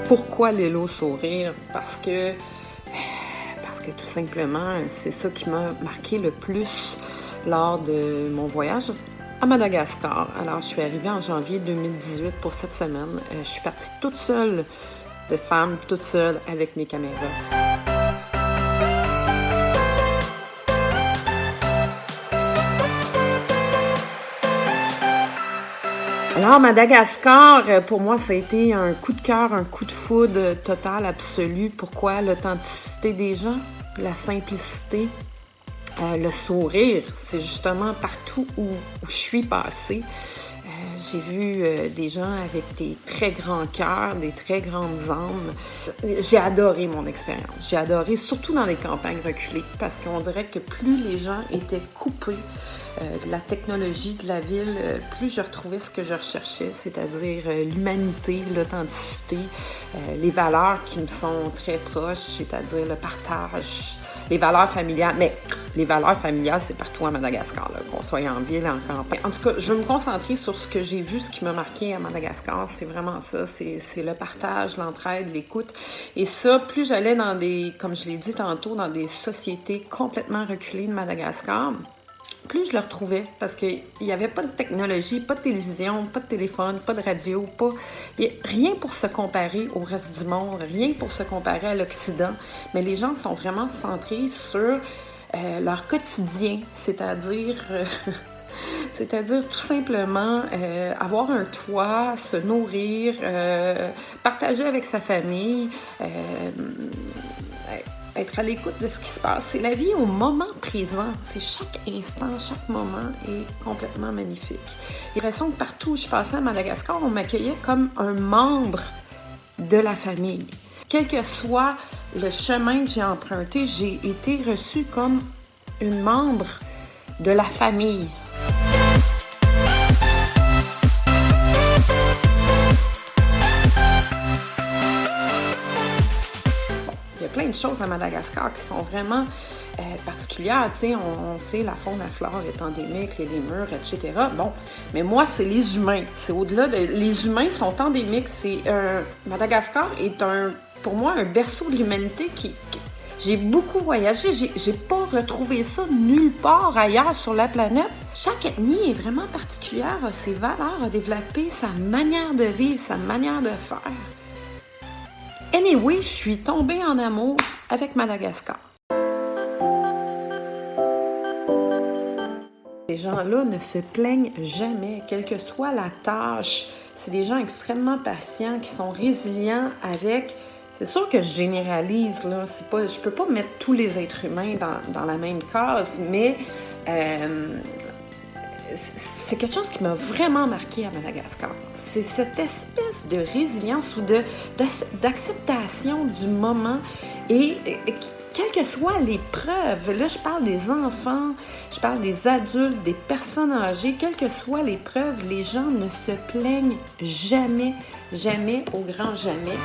Pourquoi Lélo Sourire? Parce que tout simplement, c'est ça qui m'a marqué le plus lors de mon voyage à Madagascar. Alors, je suis arrivée en janvier 2018 pour cette semaine. Je suis partie toute seule de femme, toute seule avec mes caméras. Alors, Madagascar, pour moi, ça a été un coup de cœur, un coup de foudre total, absolu. Pourquoi? L'authenticité des gens, la simplicité, le sourire. C'est justement partout où je suis passée. J'ai vu des gens avec des très grands cœurs, des très grandes âmes. J'ai adoré mon expérience. J'ai adoré, surtout dans les campagnes reculées, parce qu'on dirait que plus les gens étaient coupés de la technologie de la ville, plus je retrouvais ce que je recherchais, c'est-à-dire l'humanité, l'authenticité, les valeurs qui me sont très proches, c'est-à-dire le partage, les valeurs familiales. Mais les valeurs familiales, c'est partout à Madagascar, là, qu'on soit en ville, en campagne. En tout cas, je vais me concentrer sur ce que j'ai vu, ce qui m'a marqué à Madagascar. C'est vraiment ça, c'est le partage, l'entraide, l'écoute. Et ça, plus j'allais dans des, comme je l'ai dit tantôt, dans des sociétés complètement reculées de Madagascar, plus je le retrouvais, parce qu'il n'y avait pas de technologie, pas de télévision, pas de téléphone, pas de radio, rien pour se comparer au reste du monde, rien pour se comparer à l'Occident. Mais les gens sont vraiment centrés sur leur quotidien, c'est-à-dire tout simplement avoir un toit, se nourrir, partager avec sa famille, être à l'écoute de ce qui se passe. C'est la vie au moment présent. C'est chaque instant, chaque moment est complètement magnifique. J'ai l'impression que partout où je passais à Madagascar, on m'accueillait comme un membre de la famille. Quel que soit le chemin que j'ai emprunté, j'ai été reçue comme une membre de la famille. Il y a plein de choses à Madagascar qui sont vraiment particulières. Tu sais, on sait la faune, la flore est endémique, les lémures, etc. Bon, mais moi, c'est les humains. C'est au-delà de... Les humains sont endémiques. Madagascar est pour moi un berceau de l'humanité qui j'ai beaucoup voyagé. J'ai pas retrouvé ça nulle part ailleurs sur la planète. Chaque ethnie est vraiment particulière, a ses valeurs, a développé sa manière de vivre, sa manière de faire. Anyway, je suis tombée en amour avec Madagascar. Ces gens-là ne se plaignent jamais, quelle que soit la tâche. C'est des gens extrêmement patients, qui sont résilients avec... C'est sûr que je généralise, là. Je peux pas mettre tous les êtres humains dans la même case, mais c'est quelque chose qui m'a vraiment marqué à Madagascar. C'est cette espèce de résilience ou d'acceptation du moment et quelles que soient les preuves. Là, je parle des enfants, je parle des adultes, des personnes âgées. Quelles que soient les preuves, les gens ne se plaignent jamais, jamais, au grand jamais.